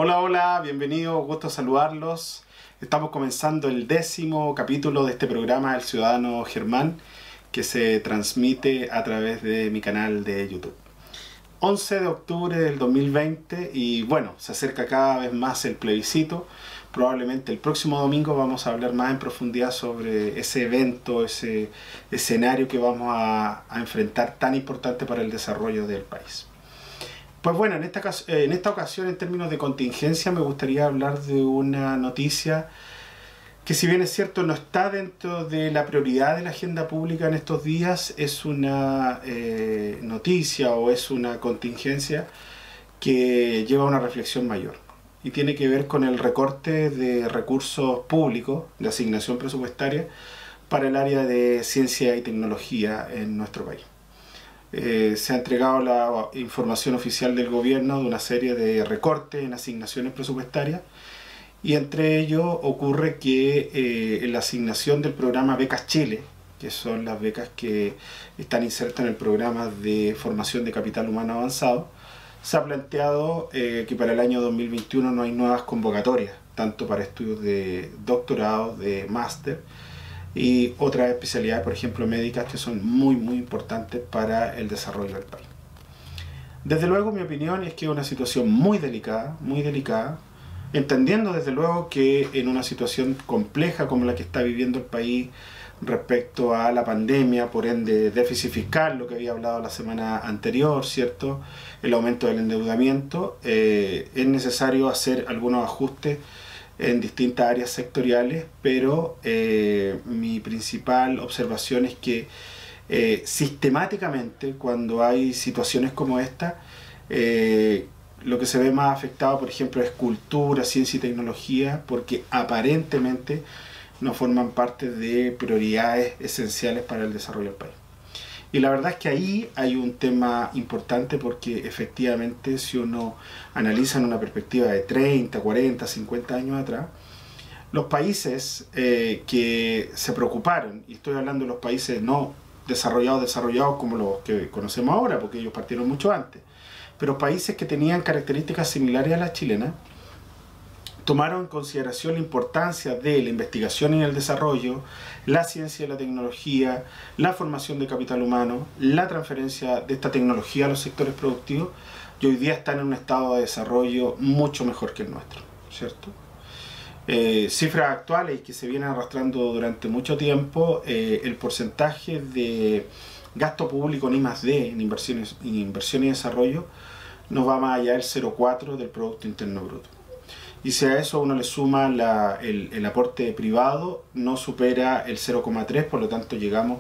Hola, hola, bienvenidos, gusto saludarlos. Estamos comenzando el 10º capítulo de este programa El Ciudadano Germán, que se transmite a través de mi canal de YouTube. 11 de octubre del 2020 y bueno, se acerca cada vez más el plebiscito. Probablemente el próximo domingo vamos a hablar más en profundidad sobre ese evento, ese escenario que vamos a enfrentar tan importante para el desarrollo del país. Pues bueno, en esta ocasión, en términos de contingencia, me gustaría hablar de una noticia que, si bien es cierto, no está dentro de la prioridad de la agenda pública en estos días, es una noticia o es una contingencia que lleva a una reflexión mayor y tiene que ver con el recorte de recursos públicos, de asignación presupuestaria para el área de ciencia y tecnología en nuestro país. Se ha entregado la información oficial del gobierno de una serie de recortes en asignaciones presupuestarias y entre ellos ocurre que en la asignación del programa Becas Chile, que son las becas que están insertas en el programa de formación de capital humano avanzado, se ha planteado que para el año 2021 no hay nuevas convocatorias, tanto para estudios de doctorado, de máster, y otras especialidades, por ejemplo médicas, que son muy importantes para el desarrollo del país. Desde luego, mi opinión es que es una situación muy delicada, entendiendo desde luego que en una situación compleja como la que está viviendo el país respecto a la pandemia, por ende déficit fiscal, lo que había hablado la semana anterior, ¿cierto? El aumento del endeudamiento, es necesario hacer algunos ajustes en distintas áreas sectoriales, pero mi principal observación es que sistemáticamente, cuando hay situaciones como esta, lo que se ve más afectado, por ejemplo, es cultura, ciencia y tecnología, porque aparentemente no forman parte de prioridades esenciales para el desarrollo del país. Y la verdad es que ahí hay un tema importante, porque efectivamente, si uno analiza en una perspectiva de 30, 40, 50 años atrás, los países que se preocuparon, y estoy hablando de los países no desarrollados como los que conocemos ahora, porque ellos partieron mucho antes, pero países que tenían características similares a las chilenas, tomaron en consideración la importancia de la investigación y el desarrollo, la ciencia y la tecnología, la formación de capital humano, la transferencia de esta tecnología a los sectores productivos, y hoy día están en un estado de desarrollo mucho mejor que el nuestro, ¿cierto? Cifras actuales que se vienen arrastrando durante mucho tiempo, el porcentaje de gasto público en I+D, en inversión y desarrollo, no va más allá del 0,4 del Producto Interno Bruto. Y si a eso uno le suma el aporte privado, no supera el 0,3, por lo tanto llegamos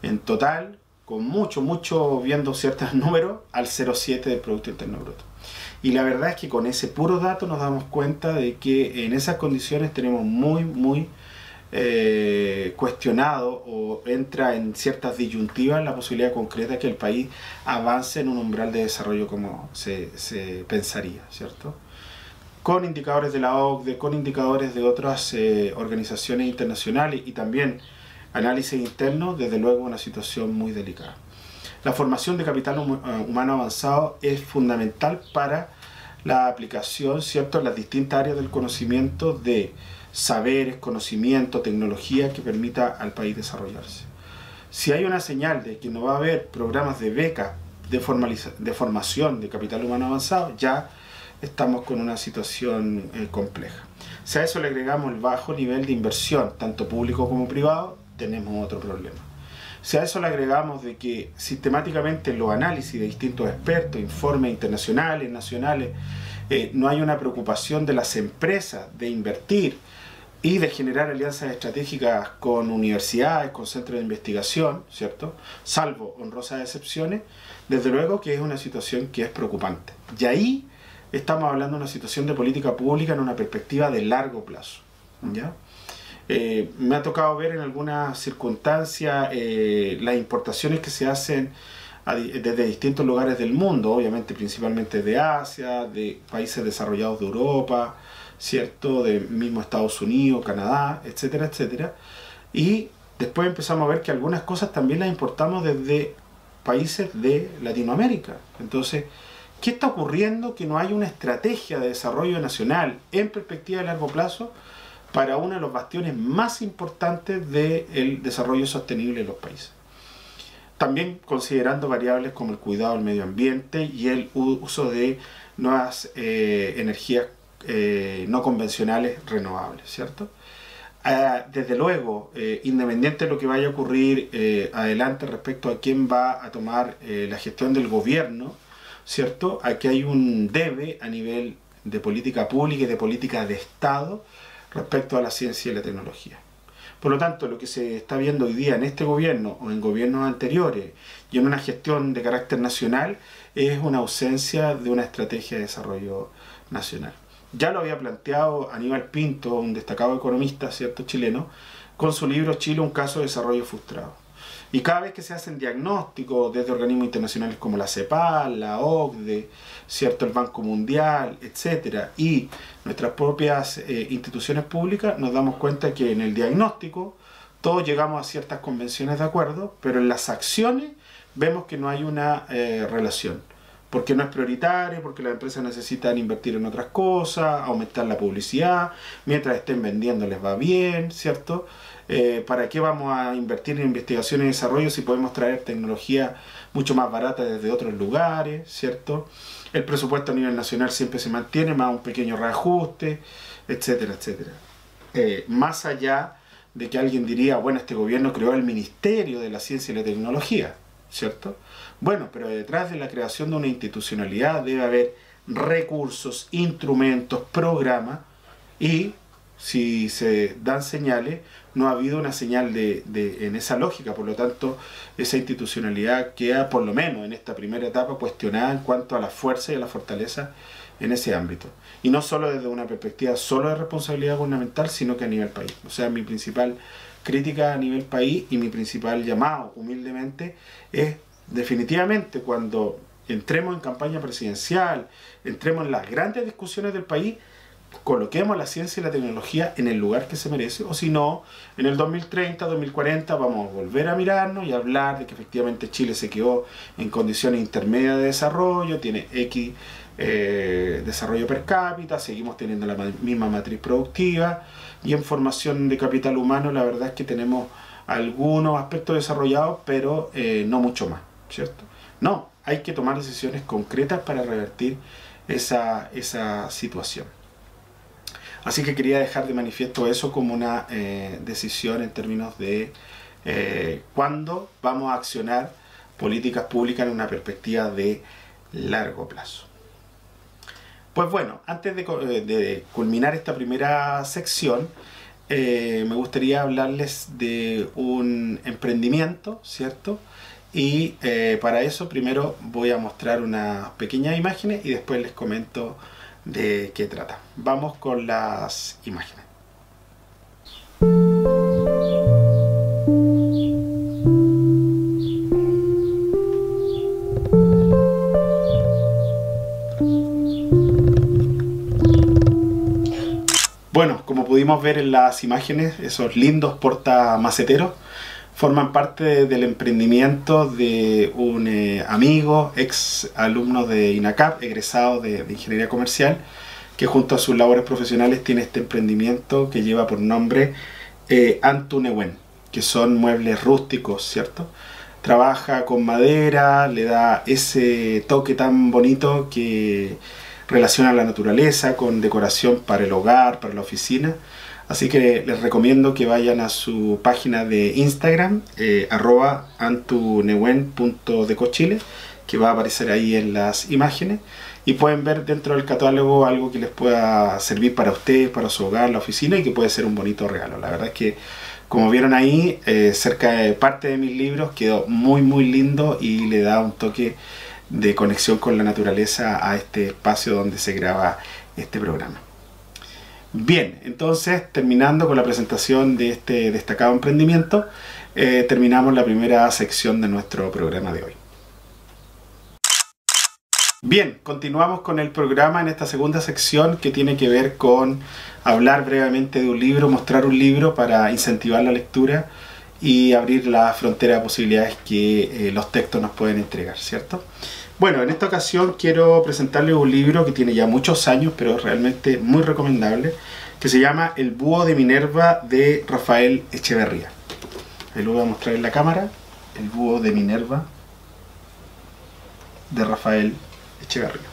en total, con mucho viendo ciertos números, al 0,7 del Producto Interno Bruto. Y la verdad es que con ese puro dato nos damos cuenta de que en esas condiciones tenemos muy cuestionado, o entra en ciertas disyuntivas la posibilidad concreta de que el país avance en un umbral de desarrollo como se pensaría, ¿cierto? Con indicadores de la OCDE, con indicadores de otras organizaciones internacionales y también análisis interno, desde luego una situación muy delicada. La formación de capital humano avanzado es fundamental para la aplicación, ¿cierto?, en las distintas áreas del conocimiento, de saberes, conocimiento, tecnología que permita al país desarrollarse. Si hay una señal de que no va a haber programas de beca de formación de capital humano avanzado, ya estamos con una situación compleja. Si a eso le agregamos el bajo nivel de inversión, tanto público como privado, tenemos otro problema. Si a eso le agregamos de que sistemáticamente los análisis de distintos expertos, informes internacionales, nacionales, no hay una preocupación de las empresas de invertir y de generar alianzas estratégicas con universidades, con centros de investigación, ¿cierto?, salvo honrosas excepciones, desde luego que es una situación que es preocupante. Y ahí estamos hablando de una situación de política pública en una perspectiva de largo plazo, ¿ya? Me ha tocado ver en algunas circunstancias las importaciones que se hacen desde distintos lugares del mundo, obviamente principalmente de Asia, de países desarrollados de Europa, ¿cierto?, de mismo Estados Unidos, Canadá, etcétera, etcétera. Y después empezamos a ver que algunas cosas también las importamos desde países de Latinoamérica. Entonces, ¿Qué está ocurriendo? Que no hay una estrategia de desarrollo nacional en perspectiva de largo plazo para uno de los bastiones más importantes del desarrollo sostenible de los países. También considerando variables como el cuidado del medio ambiente y el uso de nuevas energías no convencionales renovables, ¿cierto? Desde luego, independiente de lo que vaya a ocurrir adelante respecto a quién va a tomar la gestión del gobierno, ¿cierto? Aquí hay un debe a nivel de política pública y de política de Estado respecto a la ciencia y la tecnología. Por lo tanto, lo que se está viendo hoy día en este gobierno o en gobiernos anteriores y en una gestión de carácter nacional es una ausencia de una estrategia de desarrollo nacional. Ya lo había planteado Aníbal Pinto, un destacado economista, ¿cierto?, chileno, con su libro Chile, un caso de desarrollo frustrado. Y cada vez que se hacen diagnósticos desde organismos internacionales como la CEPAL, la OCDE, ¿cierto?, el Banco Mundial, etcétera, y nuestras propias instituciones públicas, nos damos cuenta que en el diagnóstico todos llegamos a ciertas convenciones de acuerdo, pero en las acciones vemos que no hay una relación. Porque no es prioritario, porque las empresas necesitan invertir en otras cosas, aumentar la publicidad, mientras estén vendiendo les va bien, ¿cierto? ¿Para qué vamos a invertir en investigación y desarrollo si podemos traer tecnología mucho más barata desde otros lugares, ¿cierto? El presupuesto a nivel nacional siempre se mantiene, más un pequeño reajuste, etcétera, etcétera. Más allá de que alguien diría, bueno, este gobierno creó el Ministerio de la Ciencia y la Tecnología, ¿cierto? Bueno, pero detrás de la creación de una institucionalidad debe haber recursos, instrumentos, programas, y si se dan señales, no ha habido una señal en esa lógica. Por lo tanto, esa institucionalidad queda, por lo menos en esta primera etapa, cuestionada en cuanto a la fuerza y a la fortaleza en ese ámbito. Y no solo desde una perspectiva solo de responsabilidad gubernamental, sino que a nivel país. O sea, mi principal crítica a nivel país y mi principal llamado, humildemente, es definitivamente cuando entremos en campaña presidencial, entremos en las grandes discusiones del país, coloquemos la ciencia y la tecnología en el lugar que se merece, o si no, en el 2030, 2040 vamos a volver a mirarnos y a hablar de que efectivamente Chile se quedó en condiciones intermedias de desarrollo, tiene X desarrollo per cápita, seguimos teniendo la misma matriz productiva, y en formación de capital humano la verdad es que tenemos algunos aspectos desarrollados, pero no mucho más, ¿cierto? No, hay que tomar decisiones concretas para revertir esa situación. Así que quería dejar de manifiesto eso como una decisión en términos de cuándo vamos a accionar políticas públicas en una perspectiva de largo plazo. Pues bueno, antes de culminar esta primera sección, me gustaría hablarles de un emprendimiento, ¿cierto? Y para eso primero voy a mostrar unas pequeñas imágenes y después les comento de qué trata. Vamos con las imágenes. Bueno, como pudimos ver en las imágenes, esos lindos portamaceteros forman parte del emprendimiento de un amigo, ex alumno de INACAP, egresado de Ingeniería Comercial, que junto a sus labores profesionales tiene este emprendimiento que lleva por nombre Antu Nehuen, que son muebles rústicos, ¿cierto? Trabaja con madera, le da ese toque tan bonito que relaciona la naturaleza con decoración para el hogar, para la oficina. Así que les recomiendo que vayan a su página de Instagram, @antunehuen.decochile, que va a aparecer ahí en las imágenes, y pueden ver dentro del catálogo algo que les pueda servir para ustedes, para su hogar, la oficina, y que puede ser un bonito regalo. La verdad es que, como vieron ahí, cerca de parte de mis libros quedó muy muy lindo y le da un toque de conexión con la naturaleza a este espacio donde se graba este programa. Bien, entonces terminando con la presentación de este destacado emprendimiento, terminamos la primera sección de nuestro programa de hoy. Bien, continuamos con el programa en esta segunda sección que tiene que ver con hablar brevemente de un libro, mostrar un libro para incentivar la lectura y abrir la frontera de posibilidades que los textos nos pueden entregar, ¿cierto? Bueno, en esta ocasión quiero presentarles un libro que tiene ya muchos años, pero es realmente muy recomendable, que se llama El Búho de Minerva de Rafael Echeverría. Ahí lo voy a mostrar en la cámara. El Búho de Minerva de Rafael Echeverría.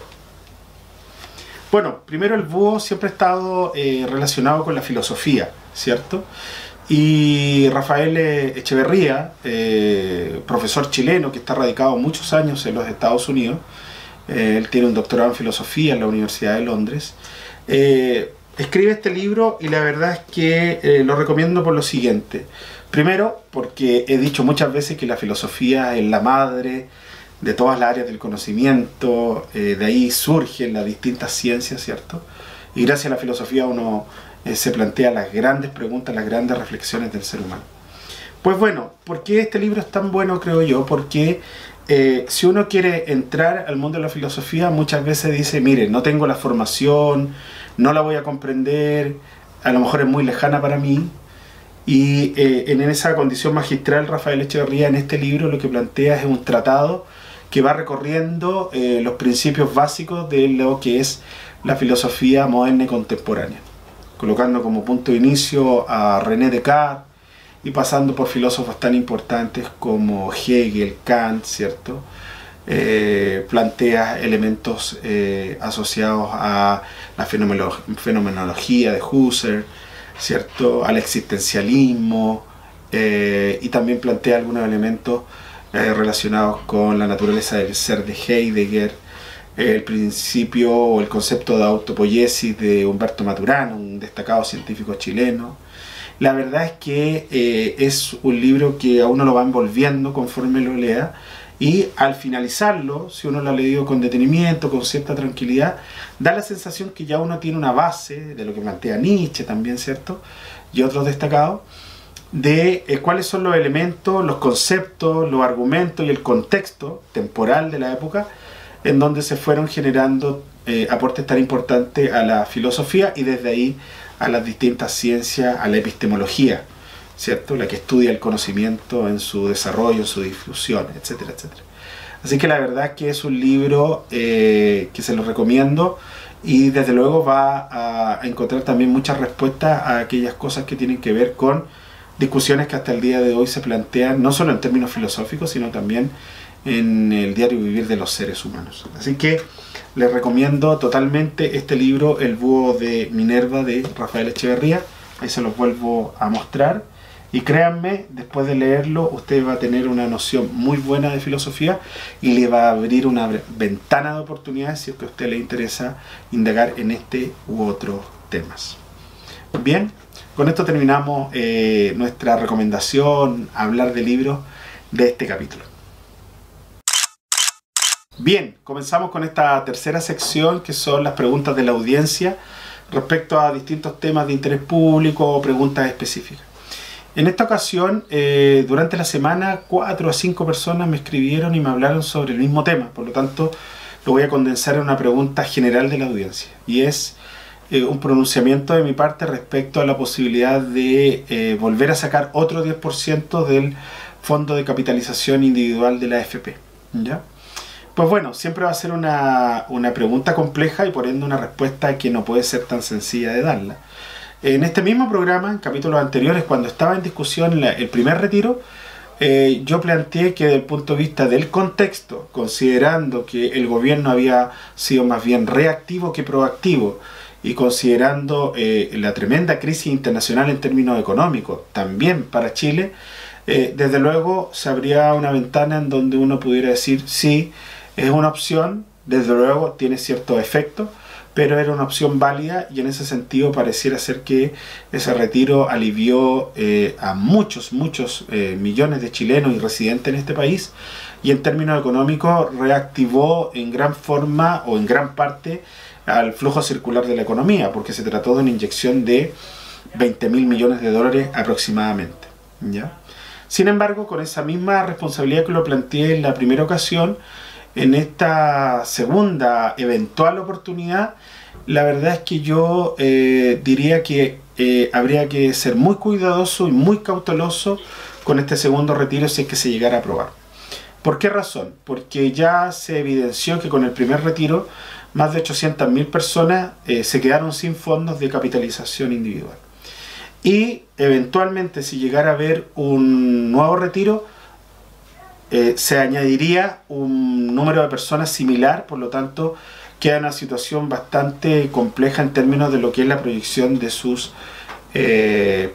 Bueno, primero el búho siempre ha estado relacionado con la filosofía, ¿cierto? Y Rafael Echeverría, profesor chileno que está radicado muchos años en los Estados Unidos, él tiene un doctorado en filosofía en la Universidad de Londres, escribe este libro y la verdad es que lo recomiendo por lo siguiente. Primero, porque he dicho muchas veces que la filosofía es la madre de todas las áreas del conocimiento, de ahí surgen las distintas ciencias, ¿cierto? Y gracias a la filosofía uno se plantea las grandes preguntas, las grandes reflexiones del ser humano. Pues bueno, ¿por qué este libro es tan bueno, creo yo? Porque si uno quiere entrar al mundo de la filosofía, muchas veces dice, mire, no tengo la formación, no la voy a comprender, a lo mejor es muy lejana para mí. Y en esa condición magistral, Rafael Echeverría en este libro lo que plantea es un tratado que va recorriendo los principios básicos de lo que es la filosofía moderna y contemporánea, colocando como punto de inicio a René Descartes y pasando por filósofos tan importantes como Hegel, Kant, ¿cierto? Plantea elementos asociados a la fenomenología de Husserl, ¿cierto? Al existencialismo, y también plantea algunos elementos relacionados con la naturaleza del ser de Heidegger, el principio o el concepto de autopoiesis de Humberto Maturana, un destacado científico chileno. La verdad es que es un libro que a uno lo va envolviendo conforme lo lea, y al finalizarlo, si uno lo ha leído con detenimiento, con cierta tranquilidad, da la sensación que ya uno tiene una base de lo que plantea Nietzsche también, ¿cierto? Y otros destacados, de cuáles son los elementos, los conceptos, los argumentos y el contexto temporal de la época en donde se fueron generando aportes tan importantes a la filosofía y desde ahí a las distintas ciencias, a la epistemología, ¿cierto? La que estudia el conocimiento en su desarrollo, en su difusión, etcétera, etcétera. Así que la verdad es que es un libro que se lo recomiendo, y desde luego va a encontrar también muchas respuestas a aquellas cosas que tienen que ver con discusiones que hasta el día de hoy se plantean, no solo en términos filosóficos, sino también en el diario vivir de los seres humanos. Así que les recomiendo totalmente este libro, El Búho de Minerva de Rafael Echeverría. Ahí se los vuelvo a mostrar. Y créanme, después de leerlo, usted va a tener una noción muy buena de filosofía y le va a abrir una ventana de oportunidades si es que a usted le interesa indagar en este u otros temas. Bien, con esto terminamos nuestra recomendación, hablar de libros de este capítulo. Bien, comenzamos con esta tercera sección, que son las preguntas de la audiencia respecto a distintos temas de interés público o preguntas específicas. En esta ocasión, durante la semana, 4 a 5 personas me escribieron y me hablaron sobre el mismo tema. Por lo tanto, lo voy a condensar en una pregunta general de la audiencia. Y es un pronunciamiento de mi parte respecto a la posibilidad de volver a sacar otro 10% del fondo de capitalización individual de la AFP. ¿Ya? Pues bueno, siempre va a ser una pregunta compleja y por ende una respuesta que no puede ser tan sencilla de darla. En este mismo programa, en capítulos anteriores, cuando estaba en discusión el primer retiro, yo planteé que desde el punto de vista del contexto, considerando que el gobierno había sido más bien reactivo que proactivo, y considerando la tremenda crisis internacional en términos económicos, también para Chile, desde luego se abría una ventana en donde uno pudiera decir, sí, es una opción, desde luego tiene ciertos efectos, pero era una opción válida, y en ese sentido pareciera ser que ese retiro alivió a muchos millones de chilenos y residentes en este país, y en términos económicos reactivó en gran forma o en gran parte al flujo circular de la economía, porque se trató de una inyección de 20.000 millones de dólares aproximadamente, ¿ya? Sin embargo, con esa misma responsabilidad que lo planteé en la primera ocasión, en esta segunda eventual oportunidad, la verdad es que yo diría que habría que ser muy cuidadoso y muy cauteloso con este segundo retiro si es que se llegara a aprobar. ¿Por qué razón? Porque ya se evidenció que con el primer retiro más de 800.000 personas se quedaron sin fondos de capitalización individual. Y eventualmente, si llegara a haber un nuevo retiro, se añadiría un número de personas similar, por lo tanto queda una situación bastante compleja en términos de lo que es la proyección de sus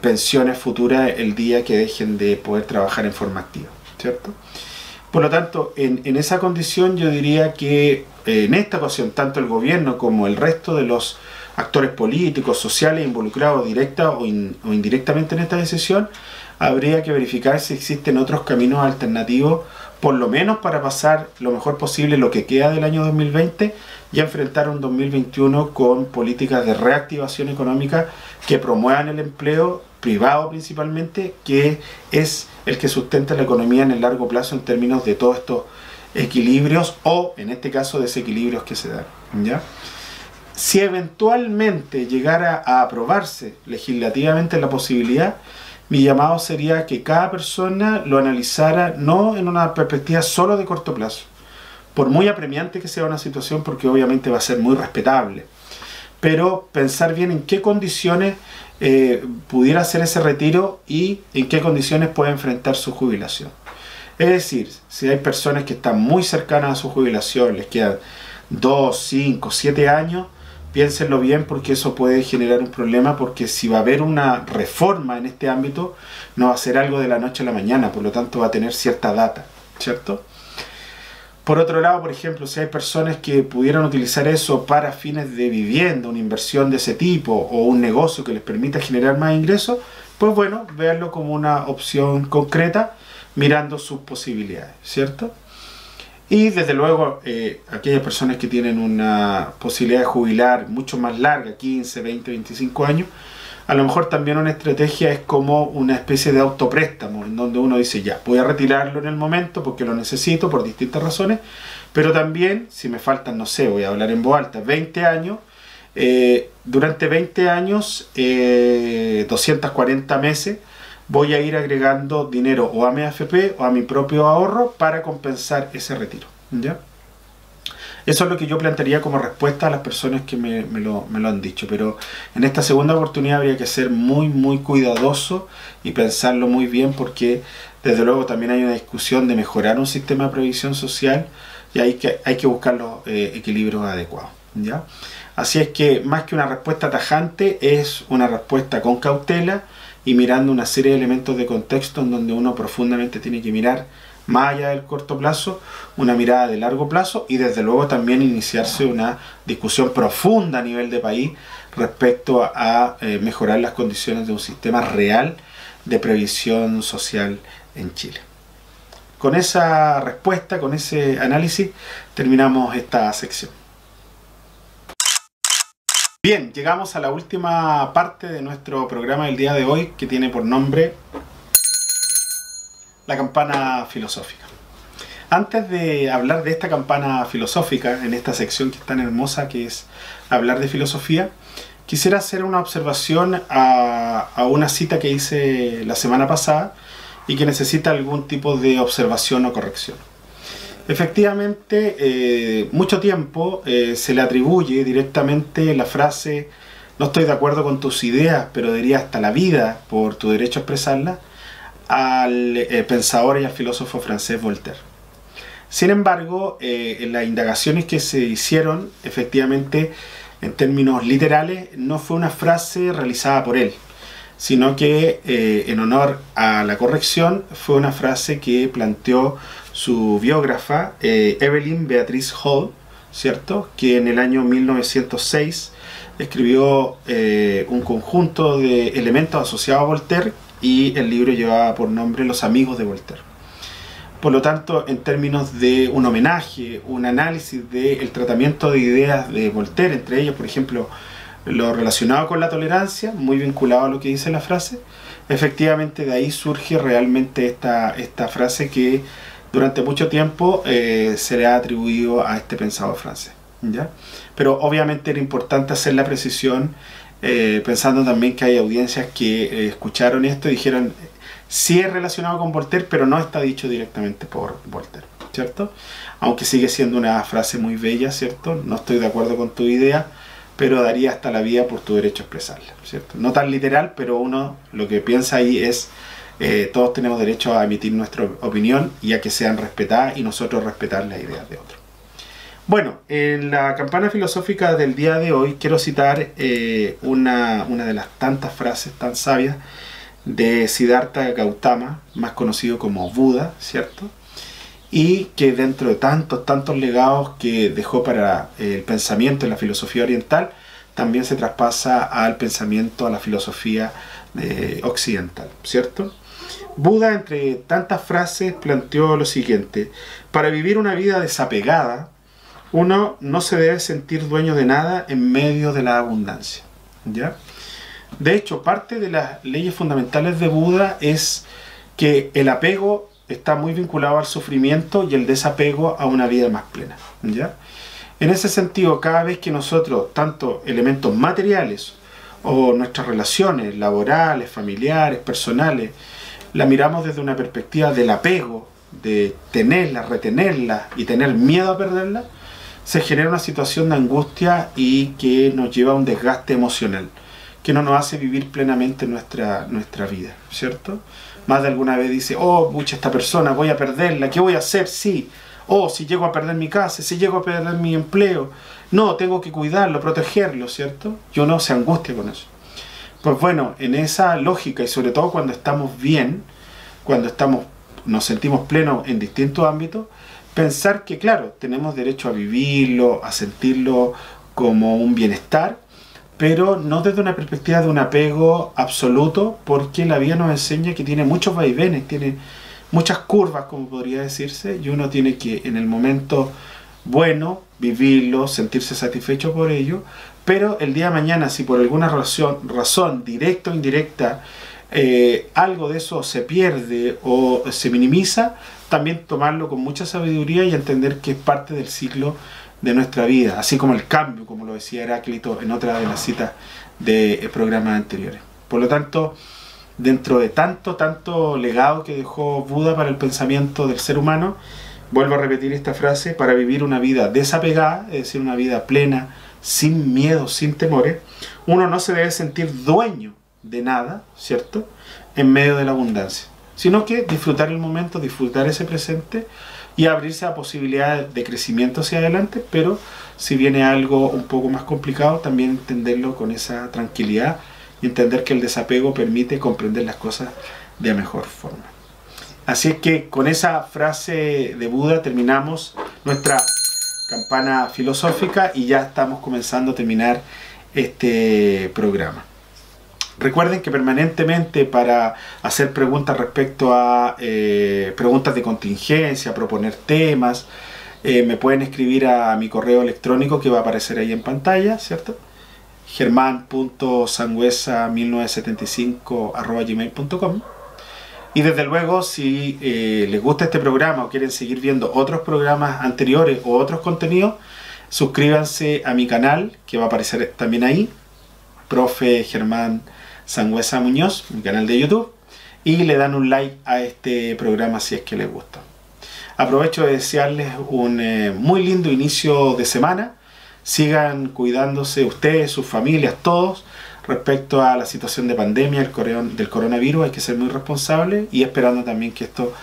pensiones futuras el día que dejen de poder trabajar en forma activa, ¿cierto? Por lo tanto, en esa condición yo diría que en esta ocasión tanto el gobierno como el resto de los actores políticos, sociales involucrados directa o indirectamente en esta decisión, habría que verificar si existen otros caminos alternativos, por lo menos para pasar lo mejor posible lo que queda del año 2020 y enfrentar un 2021 con políticas de reactivación económica que promuevan el empleo privado principalmente, que es el que sustenta la economía en el largo plazo en términos de todos estos equilibrios o, en este caso, desequilibrios que se dan, ¿ya? Si eventualmente llegara a aprobarse legislativamente la posibilidad, mi llamado sería que cada persona lo analizara no en una perspectiva solo de corto plazo, por muy apremiante que sea una situación, porque obviamente va a ser muy respetable, pero pensar bien en qué condiciones pudiera hacer ese retiro y en qué condiciones puede enfrentar su jubilación. Es decir, si hay personas que están muy cercanas a su jubilación, les quedan 2, 5, 7 años, piénsenlo bien, porque eso puede generar un problema, porque si va a haber una reforma en este ámbito, no va a ser algo de la noche a la mañana, por lo tanto va a tener cierta data, ¿cierto? Por otro lado, por ejemplo, si hay personas que pudieran utilizar eso para fines de vivienda, una inversión de ese tipo o un negocio que les permita generar más ingresos, pues bueno, véanlo como una opción concreta, mirando sus posibilidades, ¿cierto? Y desde luego, aquellas personas que tienen una posibilidad de jubilar mucho más larga, 15, 20, 25 años, a lo mejor también una estrategia es como una especie de autopréstamo, en donde uno dice, ya, voy a retirarlo en el momento porque lo necesito por distintas razones, pero también, si me faltan, no sé, voy a hablar en voz alta, 20 años, durante 20 años, 240 meses, voy a ir agregando dinero o a mi AFP o a mi propio ahorro para compensar ese retiro, ¿ya? Eso es lo que yo plantearía como respuesta a las personas que me lo han dicho, pero en esta segunda oportunidad habría que ser muy cuidadoso y pensarlo muy bien, porque desde luego también hay una discusión de mejorar un sistema de previsión social y hay que buscar los equilibrios adecuados, ¿ya? Así es que más que una respuesta tajante, es una respuesta con cautela y mirando una serie de elementos de contexto en donde uno profundamente tiene que mirar más allá del corto plazo, una mirada de largo plazo y desde luego también iniciarse una discusión profunda a nivel de país respecto a mejorar las condiciones de un sistema real de previsión social en Chile. Con esa respuesta, con ese análisis, terminamos esta sección. Bien, llegamos a la última parte de nuestro programa del día de hoy, que tiene por nombre la campana filosófica. Antes de hablar de esta campana filosófica, en esta sección que es tan hermosa que es hablar de filosofía, quisiera hacer una observación a una cita que hice la semana pasada y que necesita algún tipo de observación o corrección. Efectivamente, mucho tiempo se le atribuye directamente la frase "no estoy de acuerdo con tus ideas, pero diría hasta la vida por tu derecho a expresarlas", al pensador y al filósofo francés Voltaire. Sin embargo, en las indagaciones que se hicieron, efectivamente, en términos literales, no fue una frase realizada por él, sino que, en honor a la corrección, fue una frase que planteó su biógrafa, Evelyn Beatrice Hall, ¿cierto?, que en el año 1906 escribió un conjunto de elementos asociados a Voltaire, y el libro llevaba por nombre Los amigos de Voltaire. Por lo tanto, en términos de un homenaje, un análisis del tratamiento de ideas de Voltaire, entre ellas, por ejemplo, lo relacionado con la tolerancia, muy vinculado a lo que dice la frase, efectivamente de ahí surge realmente esta frase que durante mucho tiempo se le ha atribuido a este pensador francés, ¿ya? Pero obviamente era importante hacer la precisión, pensando también que hay audiencias que escucharon esto y dijeron, sí es relacionado con Voltaire, pero no está dicho directamente por Voltaire. ¿cierto? Aunque sigue siendo una frase muy bella, ¿cierto? No estoy de acuerdo con tu idea, pero daría hasta la vida por tu derecho a expresarla, ¿cierto? No tan literal, pero uno lo que piensa ahí es todos tenemos derecho a emitir nuestra opinión y a que sean respetadas y nosotros respetar las ideas de otros. Bueno, en la campana filosófica del día de hoy quiero citar una de las tantas frases tan sabias de Siddhartha Gautama, más conocido como Buda, ¿cierto? Y que dentro de tantos legados que dejó para el pensamiento en la filosofía oriental, también se traspasa al pensamiento, a la filosofía occidental, ¿cierto? Buda, entre tantas frases, planteó lo siguiente: para vivir una vida desapegada, uno no se debe sentir dueño de nada en medio de la abundancia, ¿ya? De hecho, parte de las leyes fundamentales de Buda es que el apego está muy vinculado al sufrimiento y el desapego a una vida más plena, ¿ya? En ese sentido, cada vez que nosotros, tanto elementos materiales o nuestras relaciones laborales, familiares, personales, la miramos desde una perspectiva del apego, de tenerla, retenerla y tener miedo a perderla, se genera una situación de angustia y que nos lleva a un desgaste emocional, que no nos hace vivir plenamente nuestra vida, ¿cierto? Más de alguna vez dice, oh, pucha, esta persona, voy a perderla, ¿qué voy a hacer? Sí. Oh, si llego a perder mi casa, si llego a perder mi empleo, no, tengo que cuidarlo, protegerlo, ¿cierto? Y uno se angustia con eso. Pues bueno, en esa lógica, y sobre todo cuando estamos bien, cuando nos sentimos plenos en distintos ámbitos, pensar que, claro, tenemos derecho a vivirlo, a sentirlo como un bienestar, pero no desde una perspectiva de un apego absoluto, porque la vida nos enseña que tiene muchos vaivenes, tiene muchas curvas, como podría decirse, y uno tiene que, en el momento bueno, vivirlo, sentirse satisfecho por ello, pero el día de mañana, si por alguna razón directa o indirecta, algo de eso se pierde o se minimiza, también tomarlo con mucha sabiduría y entender que es parte del ciclo de nuestra vida, así como el cambio, como lo decía Heráclito en otra de las citas de programas anteriores. Por lo tanto, dentro de tanto legado que dejó Buda para el pensamiento del ser humano, vuelvo a repetir esta frase: para vivir una vida desapegada, es decir, una vida plena, sin miedo, sin temores, uno no se debe sentir dueño de nada, ¿cierto?, en medio de la abundancia, sino que disfrutar el momento, disfrutar ese presente y abrirse a posibilidades de crecimiento hacia adelante, pero si viene algo un poco más complicado, también entenderlo con esa tranquilidad y entender que el desapego permite comprender las cosas de mejor forma. Así es que con esa frase de Buda terminamos nuestra campana filosófica y ya estamos comenzando a terminar este programa. Recuerden que permanentemente, para hacer preguntas respecto a preguntas de contingencia, proponer temas, me pueden escribir a mi correo electrónico que va a aparecer ahí en pantalla, ¿cierto? german.sangüesa1975@gmail.com. Y desde luego, si les gusta este programa o quieren seguir viendo otros programas anteriores o otros contenidos, suscríbanse a mi canal, que va a aparecer también ahí, Profe Germán Sangüesa Muñoz, mi canal de YouTube, y le dan un like a este programa si es que les gusta. Aprovecho de desearles un muy lindo inicio de semana. Sigan cuidándose ustedes, sus familias, todos, respecto a la situación de pandemia del coronavirus. Hay que ser muy responsables y esperando también que esto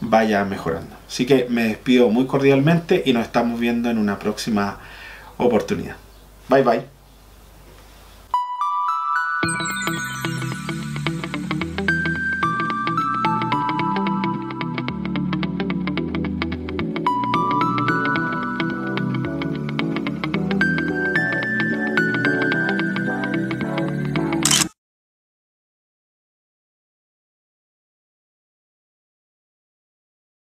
vaya mejorando. Así que me despido muy cordialmente y nos estamos viendo en una próxima oportunidad. Bye bye.